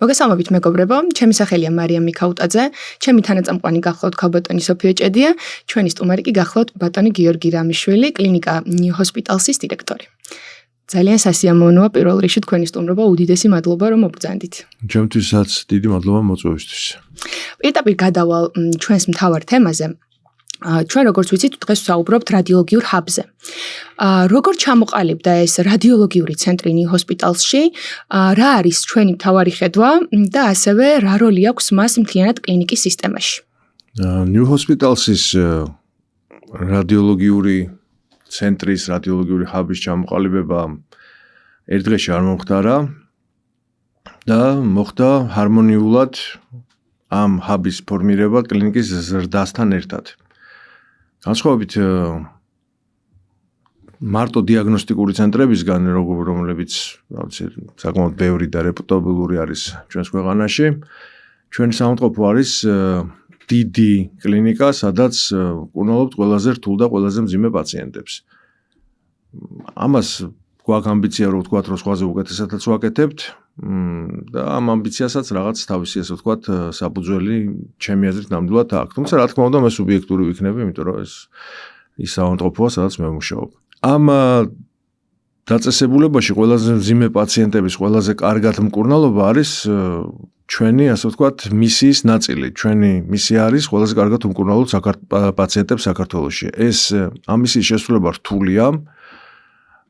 მოგესალმებით მეგობრებო, ჩემი სახელია მარიამ მიქაუტაძე, ჩემი თანაწამყვანი გახლავთ ქალბატონი სოფიო ჭედია, ჩვენი სტუმარი კი გახლავთ ბატონი გიორგი რამიშვილი, კლინიკა New Hospitalsის დირექტორი. ძალიან სასიამოვნოა პირველ რიგში თქვენი სტუმრობა, უდიდესი მადლობა რომ მობრძანდით. ჩემთვისაც დიდი მადლობა მოწვევისთვის. პირდაპირ გადავალ ჩვენს მთავარ თემაზე. ჩვენ როგორც ვიცით, დღეს ვსაუბრობთ რადიოლოგიურ ჰაბზე. როგორ ჩამოყალიბდა ეს რადიოლოგიური ცენტრი New Hospitalsში, რა არის ჩვენი მთავარი ხედვა და ასევე რა როლი აქვს მას მთლიანად კლინიკის სისტემაში? New Hospitalsის რადიოლოგიური ცენტრის რადიოლოგიური ჰაბის ჩამოყალიბება ერთ დღეში არ მომხდარა და მოხდა ჰარმონიულად ამ ჰაბის ფორმირება კლინიკის ზრდასთან ერთად. განსხვავებით მარტო დიაგნოსტიკური ცენტრებისგან, რომლებიც საკმაოდ ბევრი და რეპუტაბელური არის ჩვენს ქვეყანაში, ჩვენი საავადმყოფო არის დიდი კლინიკა, სადაც კურნალობთ ყველაზე რთულ და ყველაზე მძიმე პაციენტებს. ამას გვაქვს ამბიცია, რომ ვთქვათ, რომ სხვაზე უკეთესადაც ვაკეთებთ და ამ ამბიციასაც რაღაც თავისი, ასე ვთქვათ, საფუძველი ჩემი აზრით ნამდვილად აქვს. თუმცა რა თქმა უნდა, მე სუბიექტური ვიქნები, იმიტომ რომ ეს საავადმყოფოა, სადაც მე ვმუშაობ. ამ დაწესებულებაში ყველაზე მძიმე პაციენტების ყველაზე კარგად მკურნალობა არის ჩვენი, ასე ვთქვათ, მისიის ნაწილი. ჩვენი მისია არის ყველაზე კარგად უმკურნალოთ პაციენტებს საქართველოში. ეს ამ მისიის შესრულება რთულია.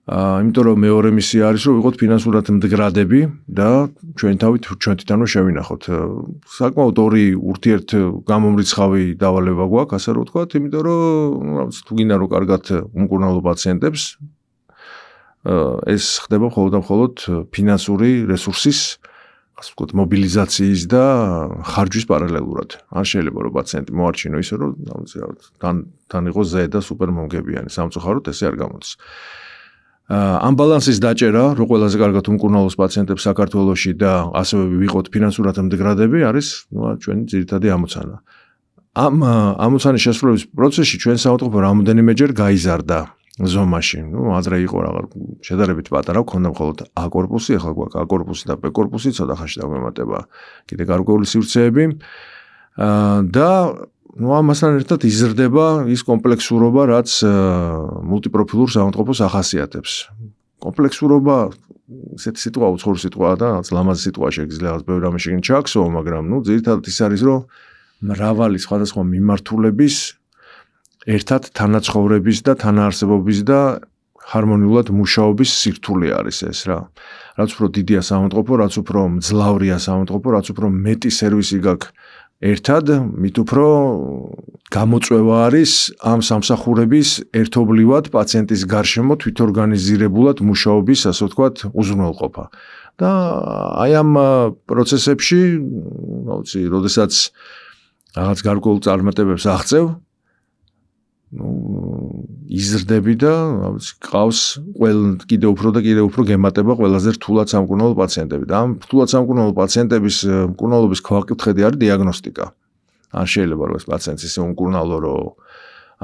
იმიტომ რომ მეორე მისია არის რომ ვიყოთ ფინანსურად მდგრადები და ჩვენი თავით ჩვენ თვითონვე შევინახოთ. საკმაოდ ორი ურთიერთგამომრიცხავი დავალება გვაქვს, ასე რომ ვთქვათ, იმიტომ რომ თუ გინდა რომ კარგად უმკურნალო პაციენტებს ეს ხდება მხოლოდ და მხოლოდ ფინანსური რესურსის, ასე ვთქვათ, მობილიზაციის და ხარჯვის პარალელურად. არ შეიძლება რომ პაციენტი მოარჩინო ისე რომ თან იყოს ზე და სუპერმომგებიანი. სამწუხაროდ ესე არ გამოდის. ამ ბალანსის დაჭერა, რომ ყველაზე კარგად უმკურნალოს პაციენტებს საქართველოში და ასევე ვიყოთ ფინანსურად მდგრადები, არის ჩვენი ძირითადი ამოცანა. ამ ამოცანის შესრულების პროცესში ჩვენ საავადმყოფო რამოდენიმეჯერ გაიზარდა ზომაში. ადრე იყო რაღაც შედარებით პატარა, გქონდა მხოლოდ A კორპუსი, ახლა გვაქვს A კორპუსი და B კორპუსი, ცოტა ხანში დაგვემატება კიდე გარკვეული სივრცეები და ამასთან ერთად იზრდება ის კომპლექსურობა, რაც მულტიპროფილურ საავადმყოფოს ახასიათებს. კომპლექსურობა ესეთი სიტყვა, უცხოური სიტყვაა და რაც ლამაზი სიტყვა შეიძლება ბევრ რამეში ჩააქსო, მაგრამ ძირითადად ის არის, რომ მრავალი სხვადასხვა მიმართულების ერთად თანაცხოვრების და თანაარსებობის და ჰარმონიულად მუშაობის სირთულე არის ეს რა. რაც უფრო დიდია საავადმყოფო, რაც უფრო მძლავრია საავადმყოფო, რაც უფრო მეტი სერვისი გაქვს ერთად, მით უფრო გამოწვევა არის ამ სამსახურების ერთობლივად პაციენტის გარშემო თვითორგანიზირებულად მუშაობის, ასე ვთქვათ, უზრუნველყოფა. და აი ამ პროცესებში, როდესაც რაღაც გარკვეულ წარმატებებს აღწევ, იზრდები და ყავს კიდევ უფრო და კიდევ უფრო გემატება ყველაზე რთულად სამკურნალო პაციენტები. და ამ რთულად სამკურნალო პაციენტების მკურნალობის ქვაკუთხედი არის დიაგნოსტიკა. არ შეიძლება რომ ეს პაციენტი ისე უმკურნალო, რომ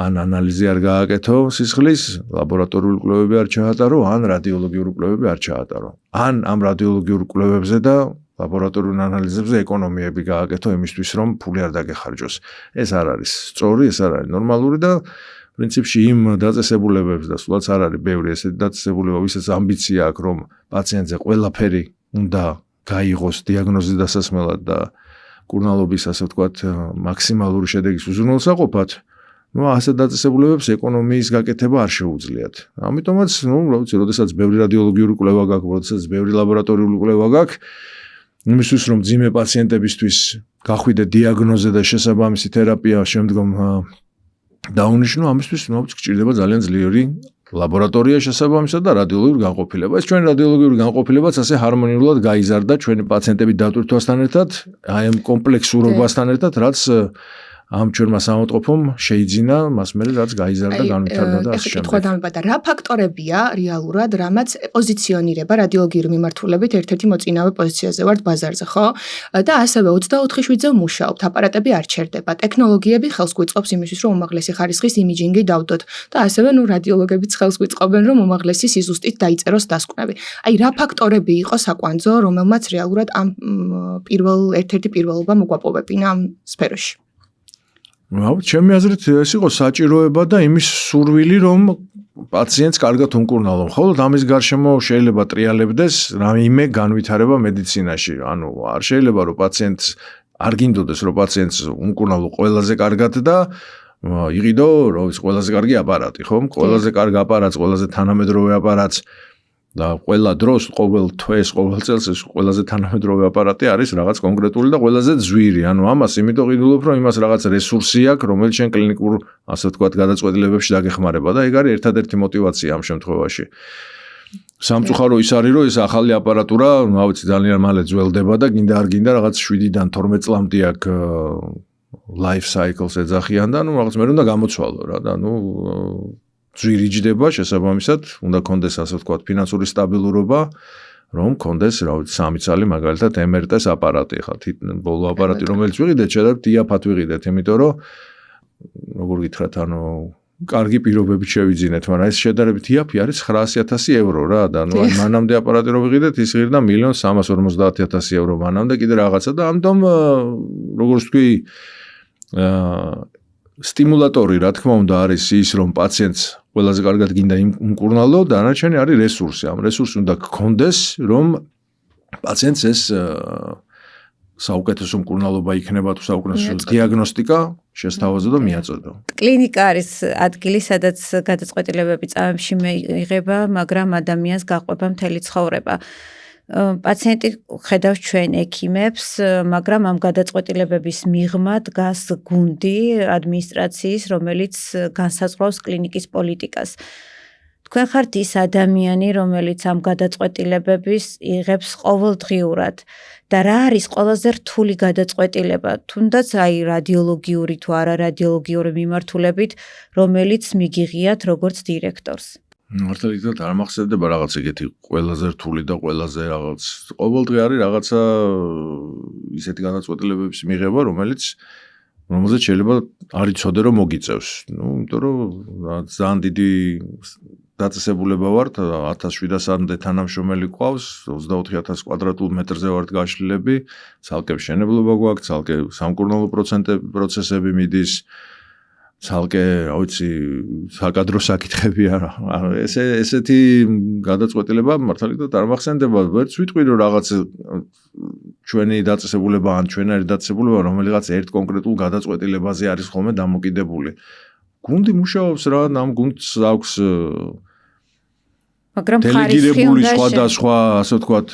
ან ანალიზი არ გააკეთო სისხლის, ლაბორატორიული კვლევები არ ჩაატარო, ან რადიოლოგიური კვლევები არ ჩაატარო. ან ამ რადიოლოგიურ კვლევებზე და ლაბორატორიულ ანალიზებზე ეკონომიები გააკეთო იმისთვის, რომ ფული არ დაგეხარჯოს. ეს არ არის სწორი, ეს არ არის ნორმალური და პრინციპში იმ დაწესებულებებს და სულაც არ არის ბევრი ესეთი დაწესებულება, ვისაც ამბიცია აქვს, რომ პაციენტზე ყველაფერი უნდა გაიღოს დიაგნოზის დასასმელად და მკურნალობის, ასე ვთქვათ, მაქსიმალური შედეგის უზრუნველსაყოფად, ასეთ დაწესებულებებს ეკონომიის გაკეთება არ შეუძლიათ. ამიტომაც, როდესაც ბევრი რადიოლოგიური კვლევა გაქვს, როდესაც ბევრი ლაბორატორიული კვლევა გაქვს, იმისთვის რომ მძიმე პაციენტებისთვის გახვიდე დიაგნოზე და შესაბამისი თერაპია შემდგომ დაუნიშნო, ამისთვის გჭირდება ძალიან ძლიერი ლაბორატორია შესაბამისად და რადიოლოგიური განყოფილება. ეს ჩვენი რადიოლოგიური განყოფილებაც ასე ჰარმონიულად გაიზარდა ჩვენი პაციენტების დატვირთვასთან ერთად, აი ამ კომპლექსურობასთან ერთად, რაც ამ ჩვენმა სამავტყოფომ შეიძინა მას მერე რაც გაიზარდა განვითარდა და ასე შემდეგ. კითხვა დამებადა, რა ფაქტორებია რეალურად, რამაც პოზიციონირება რადიოლოგიური მიმართულებით ერთ-ერთი მოწინავე პოზიციაზე ვართ ბაზარზე, ხო? და ასევე 24/7-ზე ვმუშაობთ, აპარატები არ ჩერდება, ტექნოლოგიები ხელს გვიწყობს იმისთვის, რომ უმაღლესი ხარისხის იმიჯინგი დავდოთ და ასევე რადიოლოგებიც ხელს გვიწყობენ, რომ უმაღლესი სიზუსტით დაიწეროს დასკვნები. აი, რა ფაქტორები იყო საკვანძო, რომელმაც რეალურად ამ ერთ-ერთი პირველობა მოგვაპოვებინა ამ სფეროში? ჩემი აზრით ეს იყო საჭიროება და იმის სურვილი, რომ პაციენტს კარგად უმკურნალო. მხოლოდ ამის გარშემო შეიძლება ტრიალებდეს რაიმე განვითარება მედიცინაში. ანუ არ შეიძლება რომ პაციენტს არ გინდოდეს რომ პაციენტს უმკურნალო ყველაზე კარგად და იყიდო რომ ის ყველაზე კარგი აპარატი, ხო? ყველაზე კარგი აპარატს, ყველაზე თანამედროვე აპარატს და ყველა დროს, ყოველ თვეს, ყოველ წელს ეს ყველაზე თანამედროვე აპარატი არის რაღაც კონკრეტული და ყველაზე ძვირი. ანუ ამას იმიტომ ყიდულობ, რომ იმას რაღაც რესურსი აქვს, რომელიც შენ კლინიკურ, ასე ვთქვათ, გადაწყვეტილებებში დაგეხმარება და ეგ არის ერთადერთი мотиваცია ამ შემთხვევაში. სამწუხარო ის არის, რომ ეს ახალი აპარატურა, რა ვიცი, ძალიან მალე ძველდება და გინდა არ გინდა რაღაც 7-დან 12 წლამდე აქვს life cycles ეძახიან და რაღაც მე უნდა გამოცვალო რა და ძვირიჯდება შესაბამისად, უნდა კონდეს ასე ვთქვათ ფინანსური სტაბილურობა, რომ კონდეს, რა ვიცი, 3 წელი მაგალითად MRT-ს აპარატი, ხა ბოლო აპარატი რომელიც ვიყიდეთ, შედარებით იაფად ვიყიდეთ, იმიტომ რომ როგორ გითხრათ, კარგი პირობებით შევიძინეთ, მაგრამ ეს შედარებით იაფი არის 900,000 евро რა და მანამდე აპარატი რო ვიყიდეთ, ის ღირდა 1,350,000 евро მანამდე კიდე რაღაცა და ამიტომ როგორც ვთქვი სტიმულატორი რა თქმა უნდა არის ის რომ პაციენტს ყველაზე კარგად გინდა უმკურნალო და დანარჩენი არის რესურსი. ამ რესურსი უნდა გქონდეს რომ პაციენტს ეს საუკეთესო უმკურნალობა იქნება თუ საუკეთესო დიაგნოსტიკა შესთავაზო და მიაწოდო. კლინიკა არის ადგილი, სადაც გადაწყვეტილებები წამებში მიიღება, მაგრამ ადამიანს გაყვება მთელი ცხოვრება. პაციენტი ხედავს ჩვენ ექიმებს, მაგრამ ამ გადაწყვეტილებების მიღმა დგას გუნდი ადმინისტრაციის, რომელიც განსაზღვრავს კლინიკის პოლიტიკას. თქვენ ხართ ის ადამიანი, რომელიც ამ გადაწყვეტილებებს იღებს ყოველდღიურად და რა არის ყველაზე რთული გადაწყვეტილება, თუნდაც აი რადიოლოგიური თუ არარადიოლოგიური მიმართულებით, რომელიც მიგიღიათ როგორც დირექტორს. მართლა იქნებ არ მახსენდება რაღაც ეგეთი ყველაზე რთული და ყველაზე რაღაც ყოველდღე არის რაღაცა ისეთი გადაწყვეტილებების მიღება, რომელზეც შეიძლება არ იცოდე რომ მოგიწევს. იმიტომ რომ ძალიან დიდი დაწესებულება ვართ, 1700-მდე თანამშრომელი გვყავს, 24,000 კვადრატულ მეტრზე ვართ გაშლილები, ცალკე მშენებლობა გვაქვს, ცალკე სამკურნალო პროცესები მიდის. ცალკე, რა ვიცი, საკადრო საკითხები არა. ესეთი გადაწყვეტილება მართალ არ მახსენდება, ვერც ვიტყვი რომ რაღაც ჩვენი დაწესებულება ან ჩვენარი დაწესებულება რომელიღაც ერთ კონკრეტულ გადაწყვეტილებაზე არის ხოლმე დამოკიდებული. გუნდი მუშაობს რა, ამ გუნდს აქვს მაგრამ დელეგირებული სხვადასხვა, ასე ვთქვათ,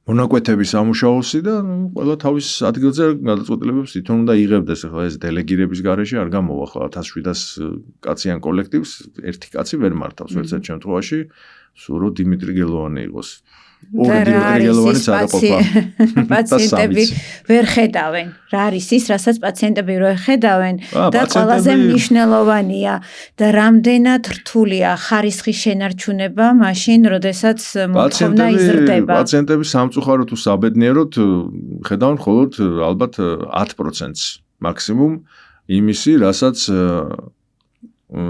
მონაკვეთების სამუშაოსი და ყველა თავის ადგილზე გადაწყვეტილებებს თვითონ უნდა იღებდეს. ახლა ეს დელეგირების გარეშე არ გამოვა ხლა 1700 კაციან კოლექტივს, ერთი კაცი ვერ მართავს ერთ შემთხვევაში, სულ დიმიტრი გელოვანი იყოს. ორი დიმიტრი გელოვანიც არ ყოფა. პაციენტები ვერ ხედავენ. რა არის ის, რასაც პაციენტები ვერ ხედავენ და ყველაზე მნიშვნელოვანია და რამდენად რთულია ხარისხის შენარჩუნება მაშინ, როდესაც მოთხოვნა იზრდება. პაციენტები სამწუხაროდ თუ საბედნიეროდ ხედავენ მხოლოდ ალბათ 10%-ს მაქსიმუმ იმისი,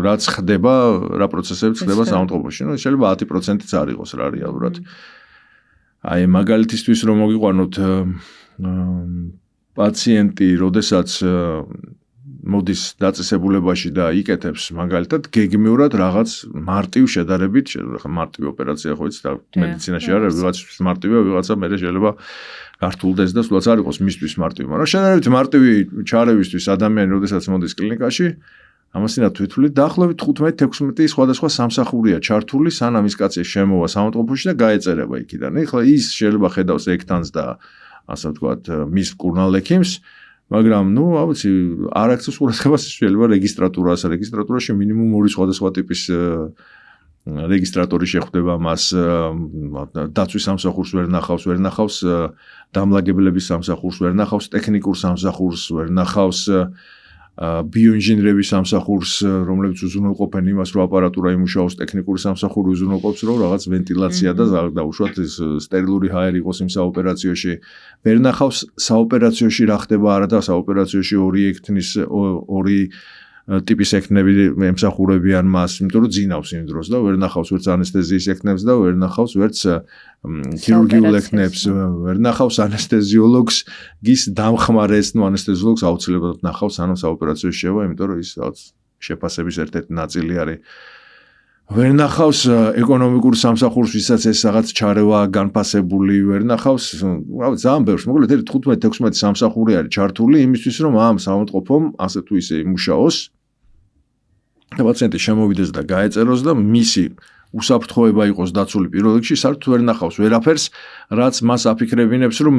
რაც ხდება, რა პროცესებიც ხდება სამავტყოფოში. შეიძლება 10%-იც არ იყოს რა რეალურად. აი მაგალითისთვის რომ მოგიყვანოთ პაციენტი, როდესაც მოდის დაწესებულებაში და იკეთებს მაგალითად გეგმიურად რაღაც მარტივ შედარებით, მარტივი ოპერაცია ხო იცით, მედიცინაში არის ვიღაც მარტივია, ვიღაცა მე შეიძლება გართულდეს და სულაც არ იყოს მისთვის მარტივი, მაგრამ შედარებით მარტივი ჩარევისთვის ადამიანი როდესაც მოდის კლინიკაში ამასინა თვითვლით დაახლოებით 15-16 სხვადასხვა სამსახურია ჩართული, სანამ ის კაცი შემოვა სამავტყოფოში და გაეწერება იქიდან. ეხლა ის შეიძლება ხედავს ექთანს და ასე ვთქვათ, მის მკურნალ ექიმს, მაგრამ რა ვიცი, არ აქცევს ყურადღებას შეიძლება რეგისტრატურაში მინიმუმ 2 სხვადასხვა ტიპის რეგისტრატორი შეხვდება მას, დაცვის სამსახურს ვერ ნახავს დამლაგებლების სამსახურს ვერ ნახავს, ტექნიკურ სამსახურს ვერ ნახავს, ბიოინჟინერების სამსახურს, რომლებიც უზრუნველყოფენ იმას, რომ აპარატურა იმუშაოს, ტექნიკური სამსახური უზრუნველყოფს, რომ რაღაც ვენტილაცია და დაუშვათ სტერილური ჰაერი იყოს იმ საოპერაციოში. ვერ ნახავს საოპერაციოში რა ხდება, არა და საოპერაციოში ორი ტიპის ექნები ემსახურებიან მას, იმიტომ რომ ძინავს იმ დროს და ვერ ნახავს ვერც ანესთეზიის ექნებს და ვერ ნახავს ვერც ქირურგიულ ექნებს, ვერ ნახავს ანესთეზიოლოგს, გის დამხმარეს, ანესთეზიოლოგს აუცილებლად ნახავს, სანამ საოპერაციაში შევა, იმიტომ რომ ის რაღაც შეფასების ერთ-ერთი ნაწილი არის. ვერ ნახავს ეკონომიკურ სამსახურს, ვისაც ეს რაღაც ჩარევა განფასებული, ვერ ნახავს, რავი, ძალიან ბევრს, მოკლედ 15-16 სამსახური არის ჩართული იმისთვის, რომ ამ საავადმყოფომ ასე თუ ისე იმუშაოს და პაციენტი შემოვიდეს და გაეწეროს და მისი უსაფრთხოება იყოს დაცული პირველ რიგში, საერთოდ ვერ ნახავს ვერაფერს, რაც მას აფიქრებინებს, რომ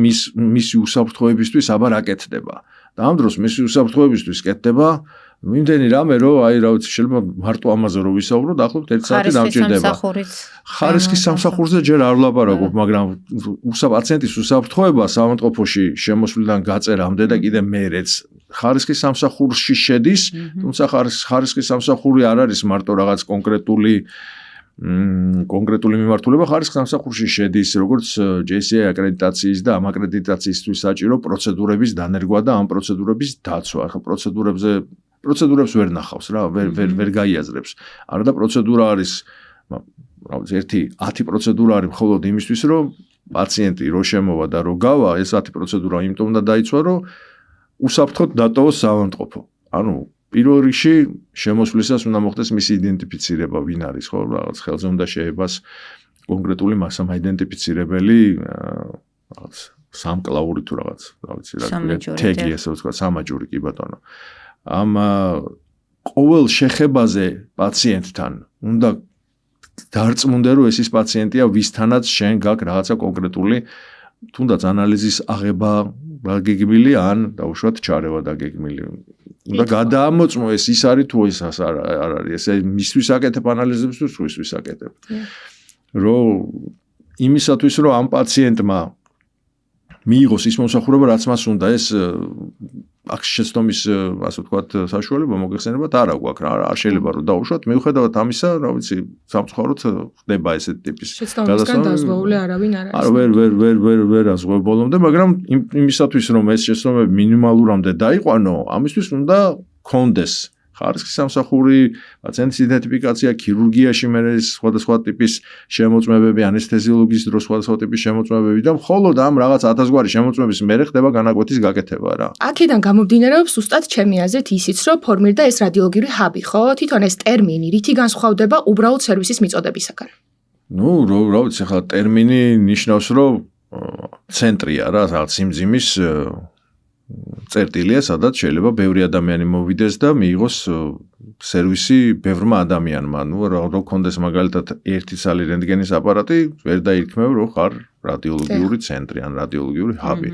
მისი უსაფრთხოებისთვის აბა რა კეთდება. და ამ დროს მისი უსაფრთხოებისთვის კეთდება იმდენი რამე, რომ რა ვიცი, შეიძლება მარტო ამაზე რომ ვისაუბროთ, ახლობთ 1 საათი დამჭირდება. ხარისხის სამსახურზე ჯერ არ ვლაპარაკობ, მაგრამ პაციენტის უსაფრთხოება საავადმყოფოში შემოსვლიდან გაწერამდე და კიდე მერეც ხარისხის სამსახურში შედის, თუმცა ხარისხის სამსახური არ არის მარტო რაღაც კონკრეტული მიმართულება, ხარისხის სამსახურში შედის როგორც JCI აკრედიტაციის და ამ აკრედიტაციისთვის საჭირო პროცედურების დანერგვა და ამ პროცედურების დაცვა. ახლა პროცედურებს ვერ ნახავს რა, ვერ გაიაზრებს. არა და პროცედურა არის, რა ვიცი, 10 პროცედურა არის მხოლოდ იმისთვის, რომ პაციენტი რო შემოვა და რო გავა, ეს 10 პროცედურა იმიტომ უნდა დაიცვა, რომ უსაფრთხოდ დატოვოს საავადმყოფო. ანუ პირველ რიგში შემოსვლისას უნდა მოხდეს მისი იდენტიფიცირება, ვინ არის, ხო, რაღაც ხელზე უნდა შეებას კონკრეტული მასამა იდენტიფიცირებელი, რაღაც სამკლაური თუ რაღაც, რა ვიცი, რა თეგი ესე ვთქვა, სამაჯური კი ბატონო. ამ ყოველ შეხებაზე პაციენტთან უნდა დარწმუნდე, რომ ეს ის პაციენტია, ვისთანაც შენ გაქვს რაღაცა კონკრეტული თუნდაც ანალიზის აღება დაგეგმილი ან დაუშვათ ჩარევა დაგეგმილი. უნდა გადაამოწმო ეს ის არის თუ ის არ არის. ესე მისთვის აკეთებ ანალიზებს თუ სხვისთვის აკეთებ. რომ იმისათვის რომ ამ პაციენტმა მიიღოს ის მომსახურება, რაც მას უნდა, ეს აქ შეცდომის, ასე ვთქვათ, საშუალება მოგეხსენებათ არა გვაქვს რა, არ შეიძლება რომ დაუშვათ, მიუხედავად ამისა, რა ვიცი, სამწუხაროდ ხდება ესეთი ტიპის გადასვლა დაზღვეული არავინ არ არის. არა, ვერ აზღვევ ბოლომდე, მაგრამ იმისათვის რომ ეს შეცდომები მინიმალურამდე დაიყვანო, ამისთვის უნდა კონდეს ხარისხის სამსახური, პაციენტის იდენტიფიკაცია, ქირურგიაში მე სხვადასხვა ტიპის შემოწმებები, ანესთეზიოლოგიის დროს სხვადასხვა ტიპის შემოწმებები და მხოლოდ ამ რაღაც 1000 გვარი შემოწმების მერე ხდება განაკვეთის გაკეთება რა. აქედან გამომდინარეობს ზუსტად ჩემი აზრით ისიც, რომ ფორმირდა ეს რადიოლოგიური ჰაბი, ხო? თვითონ ეს ტერმინი რითი განსხვავდება უბრალოდ სერვისის მიწოდებისაგან? ნუ, რა ვიცი, ხა ტერმინი ნიშნავს, რომ ცენტრია რა, რაღაც სიმძიმის წერტილია, სადაც შეიძლება ბევრი ადამიანი მოვიდეს და მიიღოს სერვისი ბევრმა ადამიანმა. ნუ რა გქონდეს მაგალითად ერთი ცალი რენტგენის აპარატი, ვერ დაირქმევ, რომ ხარ რადიოლოგიური ცენტრი ან რადიოლოგიური ჰაბი.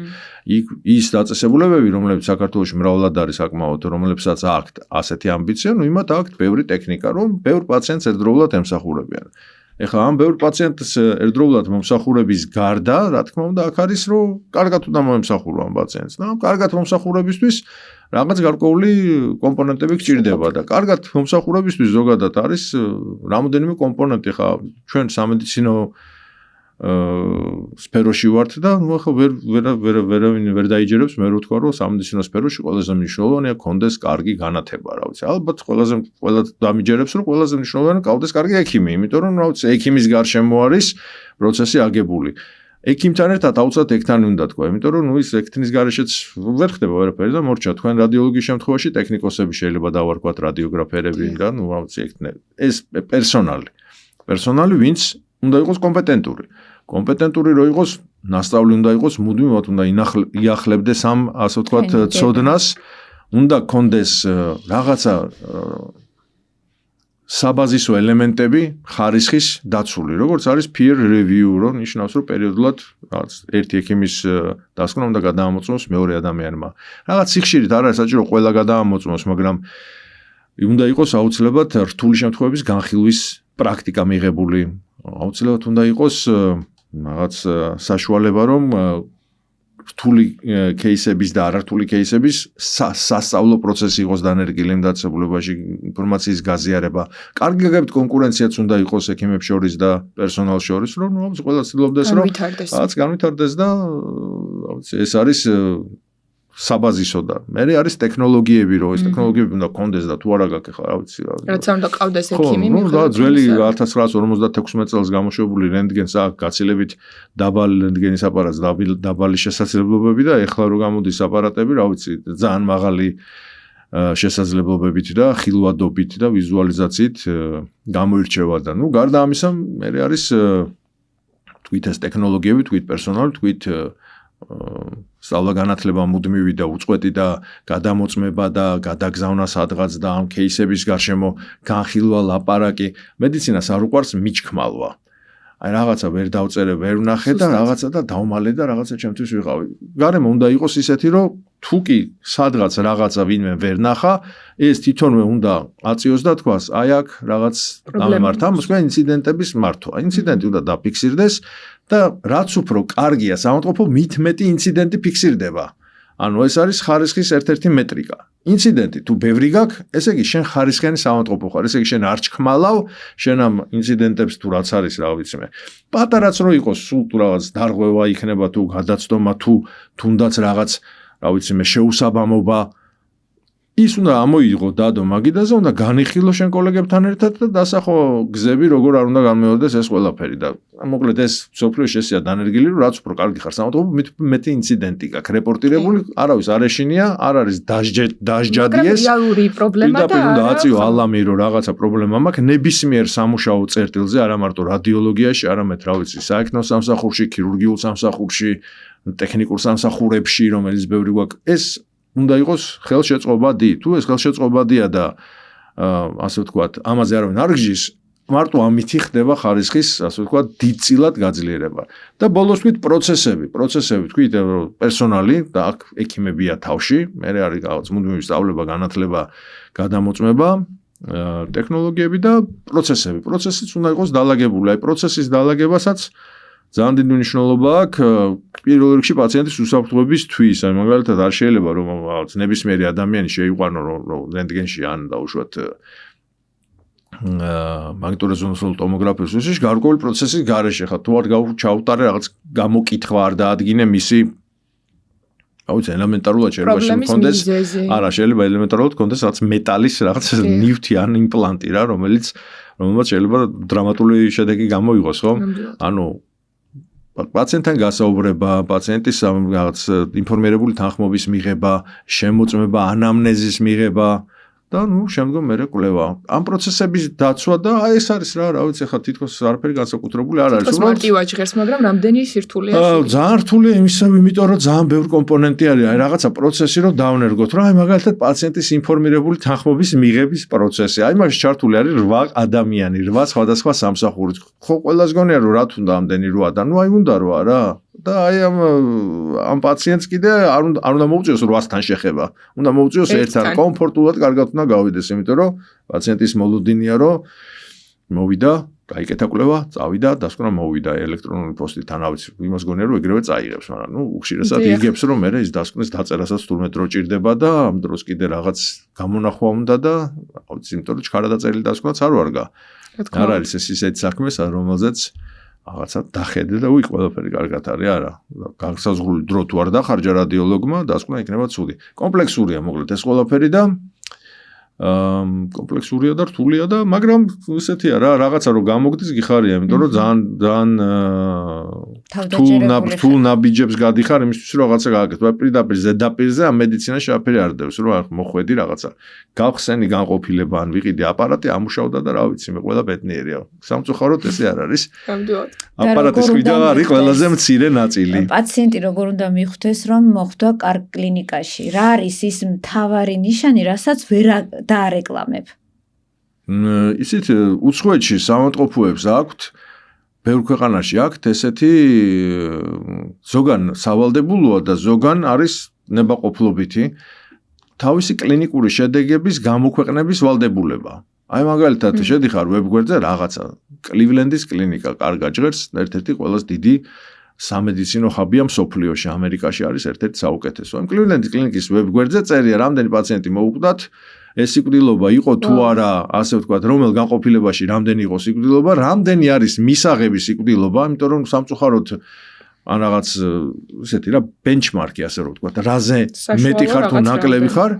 ის დაწესებულებები, რომლებიც საქართველოში მრავლად არის საკმაოდ, რომლებსაც აქვთ ასეთი ამბიცია, ნუ იმათ აქვთ ბევრი ტექნიკა, რომ ბევრ პაციენტს ერთდროულად ემსახურებიან. ეხლა ამ ბევრ პაციენტს ერთდროულად მომსახურების გარდა, რა თქმა უნდა, აქ არის, რომ კარგად უნდა მოემსახურო ამ პაციენტს. და კარგად მომსახურებისთვის რაღაც გარკვეული კომპონენტები გჭირდება და კარგად მომსახურებისთვის ზოგადად არის რამოდენიმე კომპონენტი, ხა ჩვენ სამედიცინო სფეროში ვართ და ნუ ახლა ვერ დაიჯერებს მე რო თქვა, რომ სამედიცინო სფეროში ყველაზე მნიშვნელოვანია კონდეს კარგი განათება, რა ვიცი. ალბათ ყველა დამიჯერებს, რომ ყველაზე მნიშვნელოვანია კონდეს კარგი ექიმი, იმიტომ რომ რა ვიცი, ექიმის გარშემო არის პროცესი აგებული. ექიმთან ერთად აუცილებლად ექთანი უნდა თქვა, იმიტომ რომ ნუ ის ექთნის გარეშეც ვერ ხდება ვერაფერი და მორჩა თქვენ რადიოლოგიის შემთხვევაში ტექნიკოსები შეიძლება დავარქვათ რადიოგრაფერები და ნუ რა ვიცი, ეს პერსონალი, ვინც უნდა იყოს კომპეტენტური. კომპეტენტური რო იყოს, ნასწავლი უნდა იყოს, მუდმივად უნდა იახლებდეს ამ, ასე ვთქვათ, ცოდნას, უნდა კონდეს რაღაცა საბაზისო ელემენტები ხარისხის დაცული, როგორც არის peer review, რომ ნიშნავს, რომ პერიოდულად რაღაც ერთი ექიმის დასკვნა უნდა გადაამოწმოს მეორე ადამიანმა. რაღაც სიხშირით არ არის საჭირო ყველა გადაამოწმოს, მაგრამ უნდა იყოს აუცილებლად რთული შემთხვევების განხილვის პრაქტიკა მიღებული, აუცილებლად უნდა იყოს რაღაც საშუალება, რომ რთული кейსების და არართული кейსების სასწავლო პროცესი იყოს დანერგილი იმ დაწესებულებაში, ინფორმაციის გაზიარება. კარგი გაგებით კონკურენციაც უნდა იყოს ექიმებს შორის და პერსონალს შორის, რომ ყველა ცდილობდეს, რომ რაღაც განვითარდეს და ეს არის საბაზისო და მე არის ტექნოლოგიები, რომ ეს ტექნოლოგიები უნდა კონდეს და თუ არა გაქვს ხა რა ვიცი რა. რაც არ უნდა ყავდეს ექიმი და ძველი 1956 წელს გამოშვებული რენტგენს აქვს გაცილებით დაბალი რენტგენის აპარატს, დაბალი შესაძლებლობები და ეხლა რო გამოდის აპარატები, რა ვიცი, ძალიან მაღალი შესაძლებლობებით და ხილვადობით და ვიზუალიზაციით გამოირჩევა და გარდა ამისა მე არის თქვით ეს ტექნოლოგიები, თქვით პერსონალი, თქვით სწავლა-განათლება მუდმივი და უწყვეტი და გადამოწმება და გადაგზავნა სადღაც და ამ кейსების გარშემო განხილვა, ლაპარაკი, მედიცინას არ უყვარს მიჩქმალვა. აი რაღაცა ვერ დავწერე, ვერ ვნახე და რაღაცა და დავმალე და რაღაცა ჩემთვის ვიყავი. გარემო უნდა იყოს ისეთი, რომ თუ კი სადღაც რაღაცა ვინმე ვერ ნახა, ეს თვითონვე უნდა აწიოს და თქვას, აი აქ რაღაც დამემართა, მოსკვა ინციდენტების მართვა. ინციდენტი უნდა დაფიქსირდეს და რაც უფრო კარგია საავადმყოფო, მით მეტი ინციდენტი ფიქსირდება. ანუ ეს არის ხარისხის ერთ-ერთი მეტრიკა. ინციდენტი თუ ბევრი გაქვს, ესე იგი შენ ხარისხიანი საავადმყოფო ხარ, ესე იგი შენ არ ჩქმალავ, შენ ამ ინციდენტებს თუ რაც არის, რა ვიცი მე. პატარაც რო იყოს, სულ თუ რაღაც დარღვევა იქნება თუ გადაცდომა თუ თუნდაც რაღაც, რა ვიცი მე, შეუსაბამობა ის უნდა ამოიღო დადო მაგიდაზე, უნდა განიხილო შენ კოლეგებთან ერთად და დასახო გზები, როგორ არ უნდა განმეორდეს ეს ყველაფერი და მოკლედ ეს სოფლიოში ესეა დანერგილი, რომ რაც უფრო კარგი ხარ საავადმყოფო, მით მეტი ინციდენტი გაქვს რეპორტირებული, არავის არ ეშინია, არ არის დაჟჯადიეს. რეალური პრობლემა და უნდა აწიო ალამი, რომ რაღაცა პრობლემა მაქვს ნებისმიერ სამუშაო წერტილზე, არა მარტო რადიოლოგიაში, არამედ რა ვიცი, საექნო სამსახურში, ქირურგიულ სამსახურში, ტექნიკურ სამსახურებში, რომელიც ბევრი გვაქვს. ეს უნდა იყოს ხელშეწყობადი. თუ ეს ხელშეწყობადია და ასე ვთქვათ, ამაზე არავინ არ გжის, მარტო ამითი ხდება ხარისხის, ასე ვთქვათ, დიდწილად გაძლიერება. და ბოლოს ვთქვით პროცესები, ვთქვით პერსონალი და აქ ექიმებია თავში, მე არის რაღაც მუდმივი სწავლება, განათლება, გადამოწმება, ტექნოლოგიები და პროცესები. პროცესიც უნდა იყოს დალაგებული. აი პროცესის დალაგებასაც ძალიან დიდი მნიშვნელობა აქვს პირველ რიგში პაციენტის უსაფრთხოებისთვის. აი მაგალითად არ შეიძლება რომ ნებისმიერი ადამიანი შეიყვანო რომ რენტგენში ან დაუშვათ მაგნიტორეზონანსულ ტომოგრაფიას ვისში გარკვეული პროცესის გარეშე ხარ. თუ არ ჩაუტარე რაღაც გამოკითხვა არ დაადგინე მისი აუცი ელემენტარულად შეიძლება შემქონდეს. არა, შეიძლება ელემენტარულად კონდეს რაღაც მეტალის რაღაც ნივთი ან იმპლანტი რა, რომელიც შეიძლება დრამატული შედეგი გამოიღოს, ხო? ანუ პაციენტთან გასაუბრება, პაციენტის რაღაც ინფორმირებული თანხმობის მიღება, შემოწმება, ანამნეზის მიღება და შემდგომ მერე კვლევა. ამ პროცესების დაცვა და აი ეს არის რა ვიცი, ხა თითქოს არაფერი განსაკუთრებული არ არის. უბრალოდ მარტივად ჟღერს, მაგრამ რამდენი სირთულეა? ძალიან რთულია იმიტომ რომ ძალიან ბევრი კომპონენტი არის. აი რაღაცა პროცესი რომ დავნერგოთ, რა აი მაგალითად პაციენტის ინფორმირებული თანხმობის მიღების პროცესი. აი მაგას ჩართული არის 8 ადამიანი, 8 სხვადასხვა სამსახურით. ხო ყველას გონია რომ რა თუნდა ამდენი 8 და ნუ აი უნდა 8 რა. და აი ამ პაციენტს კიდე არ უნდა მოუწიოს 8-თან შეხება. უნდა მოუწიოს ერთთან, კომფორტულად, კარგად უნდა გავიდეს, იმიტომ რომ პაციენტის მოლოდინია რომ მოვიდა, გაიკეთა კვლევა, წავიდა, დასკვნა მოვიდა ელექტრონული პოსტით, თან ავიც იმას გონია რომ ეგრევე წაიღებს, მაგრამ უხშირესად იგებს რომ მე ის დასკვნის დაწერასაც თურმე დრო ჭირდება და ამ დროს კიდე რაღაც გამონახვა უნდა და ავიც იმიტომ რომ ჩქარადაწერილი დასკვნაც არ ვარგა. არ არის ეს ისეთი საქმე, რომელზეც რაღაცა დახედე და უი ყველაფერი კარგად არის არა განსაზღვრული დრო თუ არ დახარჯა რადიოლოგმა დასკვნა იქნება ცუდი კომპლექსურია მოკლედ ეს ყველაფერი და კომპლექსურია და რთულია და მაგრამ ესეთია რა რაღაცა რომ გამოგდის გიხარია იმიტომ რომ ძალიან რთულ ნაბიჯებს გადიხარ იმისთვის რომ რაღაცა გააკეთო პირდაპირ ზედაპირზე ამ მედიცინაში აფერი არ დევს რომ მოხვედი რაღაცა გავხსენი განყოფილება ან ვიყიდი აპარატი ამუშავდა და რა ვიცი მე ყველა ბედნიერია სამწუხაროდ ესე არ არის აპარატის ხვიდა არის ყველაზე მცირე ნაწილი პაციენტი როგორ უნდა მიხვდეს რომ მოხვდა კარგ კლინიკაში რა არის ის მთავარი ნიშანი რასაც ვერ დაარეკლამებ. ისეთ უცხოეთში საავადმყოფოებს აქვთ, ბევრ ქვეყანაში აქვთ ესეთი ზოგან სავალდებულოა და ზოგან არის ნებაყოფლობითი თავისი კლინიკური შედეგების გამოქვეყნების ვალდებულება. აი მაგალითად შედიხარ ვებგვერდზე რაღაცა კლივლენდის კლინიკა კარგად ჟღერს, ერთ-ერთი ყველაზე დიდი სამედიცინო ხაბია მსოფლიოში, ამერიკაში არის ერთ-ერთი საუკეთესო. ამ კლივლენდის კლინიკის ვებგვერდზე წერია რამდენი პაციენტი მოუკვდათ, ეს სიკვდილობა იყო თუ არა, ასე ვთქვათ, რომელ განყოფილებაში რამდენი იყო სიკვდილობა, რამდენი არის მისაღები სიკვდილობა, იმიტომ რომ სამწუხაროდ ან რაღაც ისეთი რა ბენჩმარკი ასე რომ ვთქვათ, რაზე მეტი ხარ თუ ნაკლები ხარ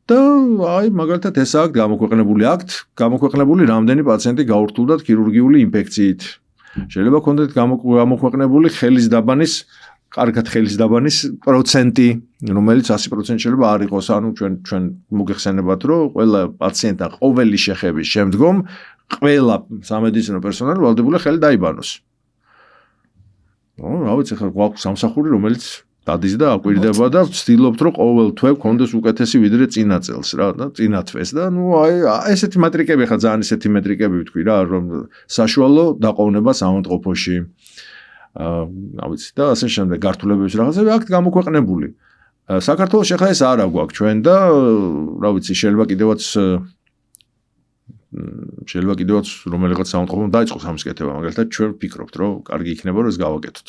და აი მაგალითად ეს აქ გამოქვეყნებული რამდენი პაციენტი გაურთულდათ ქირურგიული ინფექციით. შეიძლება ქონდეთ გამოქვეყნებული კარგად ხელის დაბანის პროცენტი, რომელიც 100% შეიძლება არ იყოს, ანუ ჩვენ მოგეხსენებათ, რომ ყველა პაციენტთან ყოველი შეხების შემდგომ ყველა სამედიცინო პერსონალი ვალდებულია ხელი დაიბანოს. რა ვიცი, ხა გვაქვს სამსახური, რომელიც დადის და აკვირდება და ვცდილობთ, რომ ყოველ თვე გქონდეს უკეთესი ვიდრე წინა წელს რა და წინა თვეს და აი ესეთი მეტრიკები ხა ძალიან ესეთი მეტრიკები ვთქვი რა, რომ საშუალო დაყოვნება საავადმყოფოში. რა ვიცი და ასე შემდეგ გართულებების რაღაცები აქ გამოქვეყნებული. საქართველოს ახლა ეს არა გვაქვს ჩვენ და რა ვიცი შეიძლება კიდევაც რომელიღაც საავადმყოფომ დაიწყოს ამის კეთება, მაგალითად ჩვენ ვფიქრობთ, რომ კარგი იქნება რომ ეს გავაკეთოთ.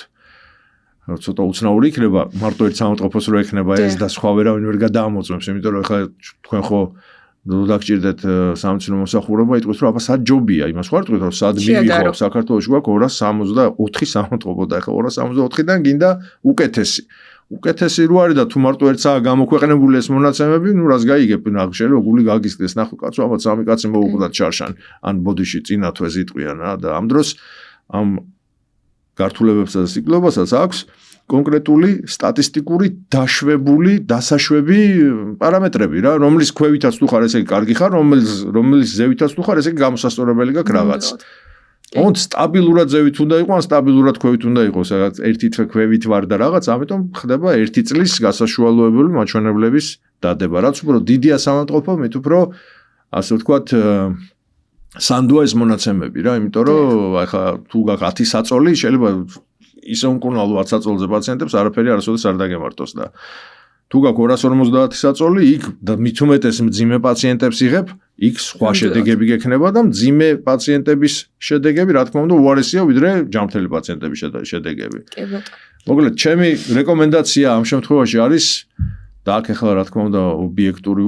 ცოტა უცნაური იქნება მარტო ერთ საავადმყოფოს რო ექნება ეს და სხვა ვერავინ ვერ გადაამოწმებს, იმიტომ რომ ახლა თქვენ ხო დაგჭირდეთ სამედიცინო მომსახურება, იტყვით რომ აბა სად ჯობია, იმას ხარ თქვით რომ სად მივიღო, საქართველოში გვაქვს 264 საავადმყოფო და ახლა 264-დან გინდა უკეთესი. უკეთესი რო არის და თუ მარტო ერთსაა გამოქვეყნებული ეს მონაცემები, ნუ რას გაიგებ, შეიძლება გული გაგისკდეს, ნახო კაცო, აბა სამი კაცი მოუკვდათ ჩარშან, ან ბოდიში წინა თვეს იტყვიან რა და ამ დროს ამ გართულებებსა და სიკვდილობასაც აქვს კონკრეტული სტატისტიკური დაშვებული დასაშვები პარამეტრები რა, რომლის ქვევითაც თუ ხარ, ესე იგი კარგი ხარ, რომლის ზევითაც თუ ხარ, ესე იგი გამოსასწორებელი გაქვს რაღაც. ოღონდ სტაბილურად ზევით უნდა იყოს, ან სტაბილურად ქვევით უნდა იყოს, რაღაც ერთი თვე ქვევით ვარ და რაღაც, ამიტომ ხდება ერთი წლის გასაშუალოებელი მაჩვენებლების დადება. რაც უფრო დიდია საავადმყოფო, მით უფრო ასე ვთქვათ სანდოა ეს მონაცემები რა, იმიტომ რომ ახლა თუ გაქვს 10 საწოლი, შეიძლება ისე უმკურნალო 10 საწოლზე პაციენტებს არაფერი არასოდეს არ დაგემართოს და თუ გაქვს 250 საწოლი, იქ და მით უმეტეს მძიმე პაციენტებს იღებ, იქ სხვა შედეგები გექნება და მძიმე პაციენტების შედეგები, რა თქმა უნდა, უარესია ვიდრე ჯანმრთელი პაციენტების შედეგები. კი ბატონო. მოკლედ, ჩემი რეკომენდაცია ამ შემთხვევაში არის და აქ ახლა რა თქმა უნდა ობიექტური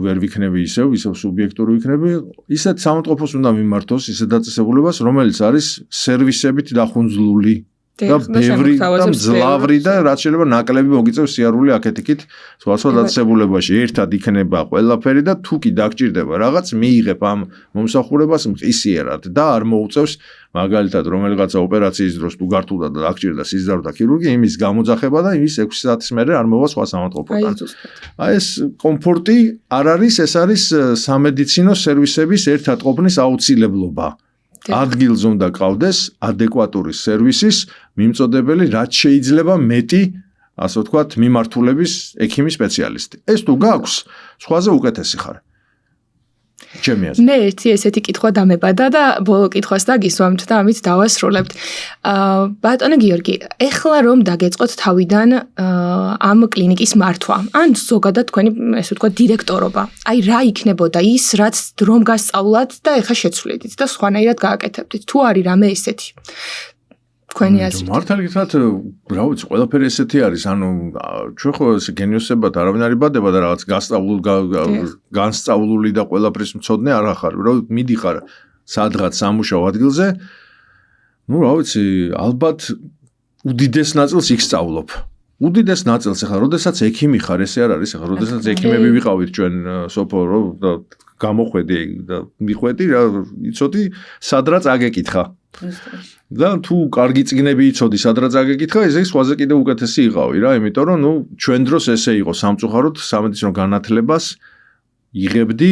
ვერ ვიქნები ისევ სუბიექტური ვიქნები, ისეთ საავადმყოფოს უნდა მიმართოს, ისეთ დაწესებულებას, რომელიც არის სერვისებით დახუნძლული და ბევრი და მძლავრი და რაც შეიძლება ნაკლები მოგიწევს სიარული აქეთ-იქით სხვა დაწესებულებაში. ერთად იქნება ყველაფერი და თუ კი დაგჭირდება რაღაც, მიიღებ ამ მომსახურებას მყისიერად და არ მოუწევს მაგალითად რომელიღაცა ოპერაციის დროს თუ გართულდა და დაგჭირდა სიზარო და ქირურგი, იმის გამოძახება და იმის 6 საათის მერე არ მოვა სხვა საავადმყოფოდან. აი ეს კომფორტი არ არის, ეს არის სამედიცინო სერვისების ერთად ყოფნის აუცილებლობა. ადგილზე უნდა ყავდეს ადეკვატური სერვისის მიმწოდებელი, რაც შეიძლება მეტი, ასე ვთქვათ, მიმართულების ექიმი სპეციალისტი. ეს თუ გაქვს, სხვაზე უკეთესი ხარ. ჩემი აზრით. მე ერთი ესეთი კითხვა დამებადა და ბოლო კითხვას დაგისვამთ და ამით დავასრულებთ. ბატონო გიორგი, ეხლა რომ დაგეწყოთ თავიდან ამ კლინიკის მართვა, ან ზოგადად თქვენი, ესე ვთქვათ, დირექტორობა. აი რა იქნებოდა ის, რაც რომ გასწავლათ და ეხლა შეცვლიდით და სხვანაირად გააკეთებდით. თუ არის რამე ესეთი. თქვენი აზრით. მართალი გითხრათ, რა ვიცი, ყველაფერი ესეთი არის, ანუ ჩვენ ხო ეს გენიოსებად არავინ არ იბადება და რაღაც განსწავლული და ყველაფრის მცოდნე არ ახარ, რომ მიდიხარ სადღაც სამუშაო ადგილზე, ну, რა ვიცი, ალბათ უდიდეს ნაწილს იქ სწავლობ. უდიდეს ნაწილს ახლა, როდესაც ექიმი ხარ, ესე არ არის, ახლა, როდესაც ექიმები ვიყავით ჩვენ სოფო, რომ გამოხვედი და მიხვედი, რა იცოდი, სადღაც აგეკითხა. და თუ კარგი წიგნები იცოდი, სადღაც აგეკითხა, ესე სხვაზე კიდევ უკეთესი იყავი რა, იმიტომ რომ ნუ ჩვენ დროს ესე იყო სამწუხაროდ სამედიცინო განათლებას იღებდი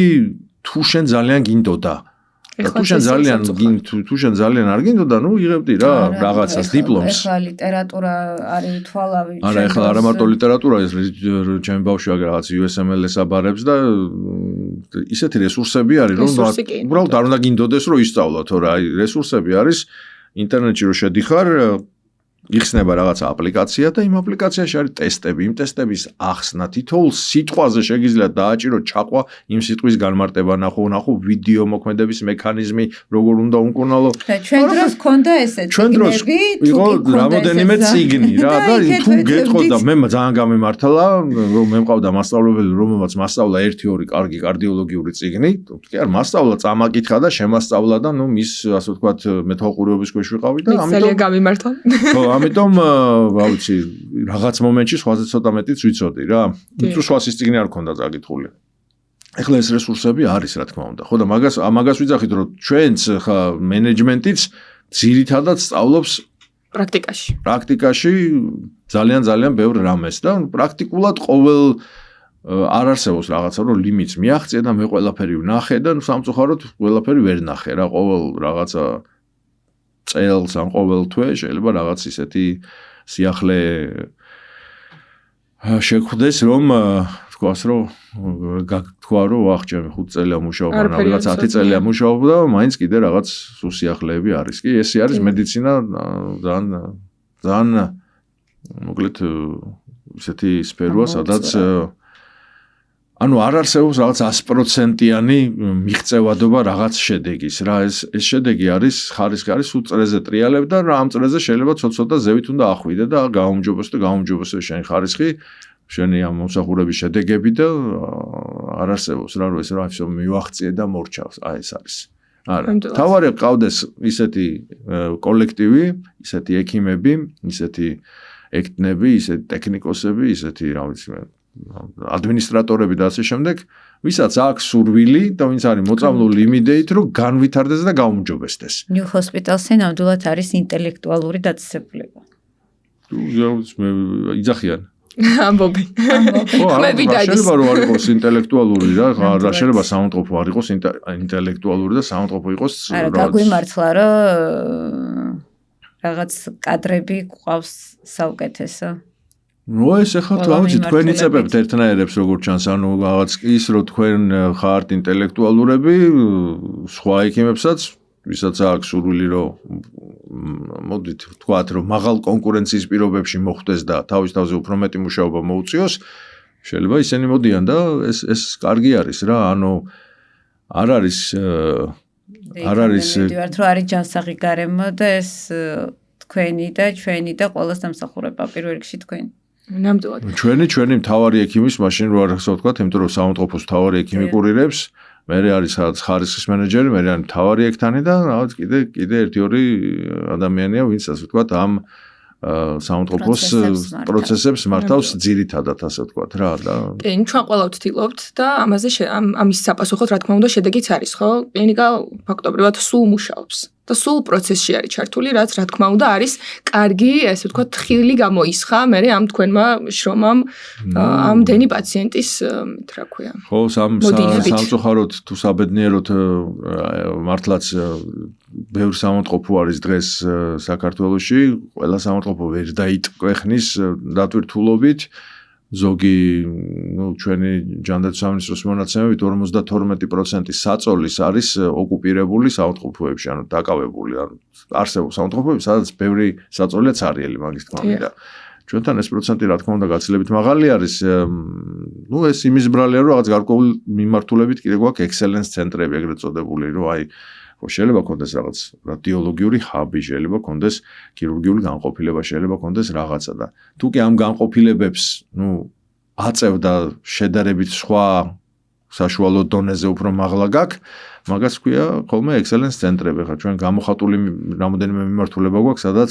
თუ შენ ძალიან გინდოდა. თუ შენ ძალიან არ გინდოდა, ნუ იღებდი რა რაღაცას დიპლომს. ეხლა ლიტერატურა არის თვალავი. არა, ეხლა არა მარტო ლიტერატურა, ეს ჩემი ბავშვი რაღაც USMLS აბარებს და ისეთი რესურსები არის, რომ უბრალოდ არ უნდა გინდოდეს, რომ ისწავლო, თორე აი რესურსები არის ინტერნეტში რო შედიხარ, იხსნება რაღაცა აპლიკაცია და იმ აპლიკაციაში არის ტესტები. იმ ტესტების ახსნა თითოეულ სიტყვაზე შეგიძლიათ დააჭიროთ ჩაყვა, იმ სიტყვის განმარტება ნახო ვიდეო მოქმედების მექანიზმი, როგორ უნდა უმკურნალო. ჩვენ დროს ქონდა ესე წიგნები, იყო რამოდენიმე წიგნი რა და თუ გეტყოდა მე ძალიან გამემართლა, რომ მე მყავდა მასწავლებელი, რომელმაც მასწავლა 1-2 კარგი კარდიოლოგიური წიგნი, კი არ მასწავლა, წამაკითხა და შემასწავლა და მის ასე ვთქვათ მეთვალყურეობის ქვეშ ვიყავი და ამიტომ გამიმართლა. ხო, ამიტომ რა ვიცი, რაღაც მომენტში სხვაზე ცოტა მეტიც ვიცოდი რა. თუ სხვა სისწიგნე არ ქონდა წაკითხული. ეხლა ეს რესურსები არის რა თქმა უნდა. ხო და მაგას ვიძახით, რომ ჩვენც ხა მენეჯმენტიც ძირითადად სწავლობს პრაქტიკაში ძალიან ბევრ რამეს და პრაქტიკულად ყოველ არ არსებობს რაღაცა რომ ლიმიტს მიაღწია და მე ყველაფერი ვნახე და სამწუხაროდ ყველაფერი ვერ ნახე რა ყოველ რაღაცა წელს ან ყოველ თვე შეიძლება რაღაც ისეთი სიახლე შეხვდეს რომ თქვას რომ თქვა რომ ვახჭემი 5 წელია მუშაობა ან რაღაც 10 წელია მუშაობა და მაინც კიდე რაღაც სიახლეები არის კი ესე არის მედიცინა ძალიან მოკლედ ისეთი სფეროა სადაც ანუ არ არსებობს რაღაც 100%-იანი მიღწევადობა რაღაც შედეგის რა ეს შედეგი არის ხარისხი არის უწრეზე ტრიალებ და რა ამ წრეზე შეიძლება ცოტ-ცოტა ზევით უნდა ახვიდე და გაუმჯობესო შენი ხარისხი შენი ამ მომსახურების შედეგები და არ არსებობს რა რომ ეს რა ისო მივახციე და მორჩავს აი ეს არის არა თავარი ყავდეს ისეთი კოლექტივი ისეთი ექიმები ისეთი ექტნები ისეთი ტექნიკოსები ისეთი რა ვიცი მე ადმინისტრატორები და ასე შემდეგ, ვისაც აქვს სურვილი და ვინც არის მოწამლული იმიდეით, რომ განვითარდეს და გაუმჯობესდეს. New Hospital-ზე ნამდვილად არის ინტელექტუალური დაწესებულება. მე იძახიან. ამბობი. შეიძლება რომ არ იყოს ინტელექტუალური რა შეიძლება საუნდტროპო არ იყოს ინტელექტუალური და საუნდტროპო იყოს არა გაგვიმართლა რომ რაღაც კადრები ყავს საუკეთესო. ნუ ეს ახლა თავი თქვენი წებებთ ერთნაირებს როგორ ჩანს ანუ რაღაც ის რომ თქვენ ხართ ინტელექტუალურები სხვა ექიმებსაც ვისაც აქვს სურვილი რომ მოდით ვთქვათ რომ მაღალ კონკურენციის პირობებში მოხვდეს და თავის თავზე უფრო მეტი მუშაობა მოუწიოს შეიძლება ისინი მოდიან და ეს კარგი არის რა ანუ არ არის მივიდივართ რომ არის ჯანსაღი გარემო და ეს თქვენი და ჩვენი და ყველას დამსახურება პირველ რიგში თქვენი ნამდვილად. ჩვენი მთავარი ექიმის მაშინ რო არ ახსოვ თქვათ, იმიტომ რომ საუნდტროპოს მთავარი ექიმი კურირებს, მე არის ხარისხის მენეჯერი, მე არის მთავარი ექთანი და რაღაც კიდე 1-2 ადამიანია, ვინც ასე ვთქვათ, ამ საუნდტროპოს პროცესებს მართავს ძირითადად ასე ვთქვათ რა და კი, ჩვენ ყველა ვთილობთ და ამის საპასუხოდ რა თქმა უნდა შედეგიც არის, ხო? კლინიკა ფაქტობრივად სულ მუშაობს. და სულ პროცესში არის ჩართული, რაც რა თქმა უნდა არის კარგი, ასე ვთქვათ, ხილი გამოისხა, მე ამ თქვენმა შრომამ ამდენი პაციენტის, რა ქვია. ხო, სამწუხაროდ თუ საბედნიეროდ მართლაც ბევრ საუნდტროპო არის დღეს საქართველოში, ყველა საუნდტროპო ვერ დაიტყვეხნის დატვირთულობით. ზოგი ჩვენი ჯანდაცვის სამინისტროს მონაცემებით 52% საწოლის არის ოკუპირებული საუნდტროპოებში, ანუ დაკავებული, ანუ არსებობს საუნდტროპოები, სადაც ბევრი საწოლია ცარიელი მაგის თქმა უნდა. ჩვენთან ეს პროცენტი რა თქმა უნდა გაცილებით მაღალი არის. ეს იმის ბრალია, რომ რაღაც გარკვეული მიმართულებით კიდე გვაქვს excellence ცენტრები ეგრეთ წოდებული, რომ აი ხო შეიძლება კონდეს რაღაც რადიოლოგიური ჰაბი, შეიძლება კონდეს ქირურგიული განყოფილება, შეიძლება კონდეს რაღაცა და თუ კი ამ განყოფილებებს, აწევდა შედარებით სხვა საშუალო დონეზე უფრო მაღლა გაქვს, მაგას ქვია ხოლმე excellence ცენტრები. ხა ჩვენ გამოხატული რამოდენიმე მიმართულება გვაქვს, სადაც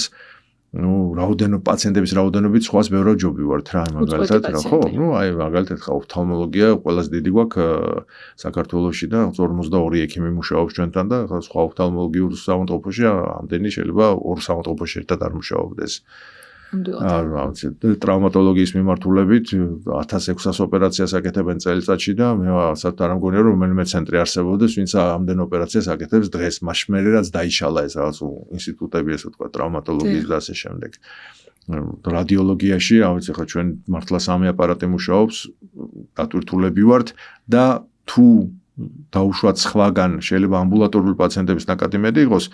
რაოდენო პაციენტების რაოდენობით სხვას ბევრად ჯობი ვართ რა მაგალითად რა ხო აი მაგალითად ხა ოფთალმოლოგია ყველაზე დიდი გვაქვს საქართველოში და 42 ექიმი მუშაობს ჩვენთან და ხა სხვა ოფთალმოლოგიურ საუნდტროპოში ამდენი შეიძლება ორ საუნდტროპოში ერთად არ მუშაობდეს ტრავმატოლოგიის მიმართულებით 1600 ოპერაციას აკეთებენ წელიწადში და მე საერთოდ არ მგონია რომ რომელიმე ცენტრი არსებობდეს ვინც ამდენ ოპერაციას აკეთებს დღეს მაშმერე რაც დაიშალა ეს რაღაც ინსტიტუტები ესე ვთქვა ტრავმატოლოგიის და ასე შემდეგ რადიოლოგიაში რა ვიცი ხა ჩვენ მართლა სამი აპარატი მუშაობს დატვირთულები ვართ და თუ დაუშვათ სხვაგან შეიძლება ამბულატორული პაციენტების ნაკადი მეტი იყოს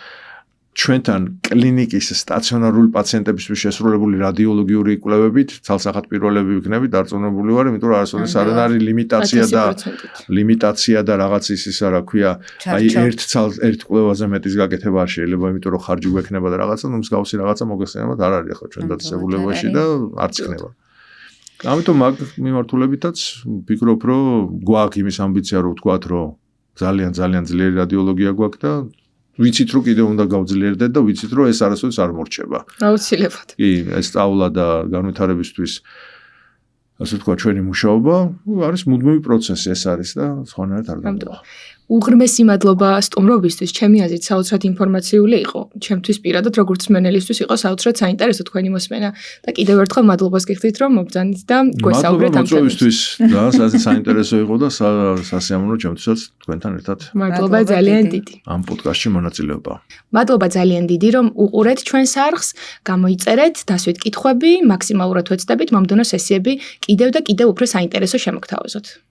ჩვენთან კლინიკის სტაციონარული პაციენტებისთვის შესრულებული რადიოლოგიური კვლევებით ცალსახად პირველები ვიქნები დარწმუნებული ვარ, იმიტომ რომ არასოდეს არ არის ლიმიტაცია და რაღაც ისა რა ქვია, აი ერთ კვლევაზე მეტის გაკეთება არ შეიძლება, იმიტომ რომ ხარჯი გვექნება და რაღაცა, ნუ მსგავსი რაღაცა მოგესწრებათ არ არის ახლა ჩვენ დაწესებულებაში და არც იქნება. ამიტომ მაგ მიმართულებითაც ვფიქრობ, რომ გვაქვს იმის ამბიცია, რომ ვთქვათ, რომ ძალიან ძლიერი რადიოლოგია გვაქვს და ვიცით რომ კიდევ უნდა გავძლიერდეთ და ვიცით რომ ეს არასოდეს არ მორჩება. აუცილებლად. კი, ეს სწავლა და განვითარებისთვის ასე ვთქვათ ჩვენი მუშაობა არის მუდმივი პროცესი ეს არის და სხვანაირად არ გამდება. უღრმესი მადლობა სტუმრობისთვის, ჩემი აზრით საოცრად ინფორმაციული იყო. ჩემთვის პირადად როგორც მსმენელისთვის იყო საოცრად საინტერესო თქვენი მოსმენა და კიდევ ერთხელ მადლობას გიხდით რომ მობრძანით და გვესაუბრეთ ამ თემისთვის. და საინტერესო იყო და სასიამოვნო ჩემთვისაც თქვენთან ერთად. მადლობა ძალიან დიდი. ამ პოდკასტში მონაწილეობა. მადლობა ძალიან დიდი რომ უყურეთ ჩვენს არხს, გამოიწერეთ, დასვით კითხვები, მაქსიმალურად ვეცდებით მომდევნო სესიები კიდევ და კიდევ უფრო საინტერესო შემოგთავაზოთ.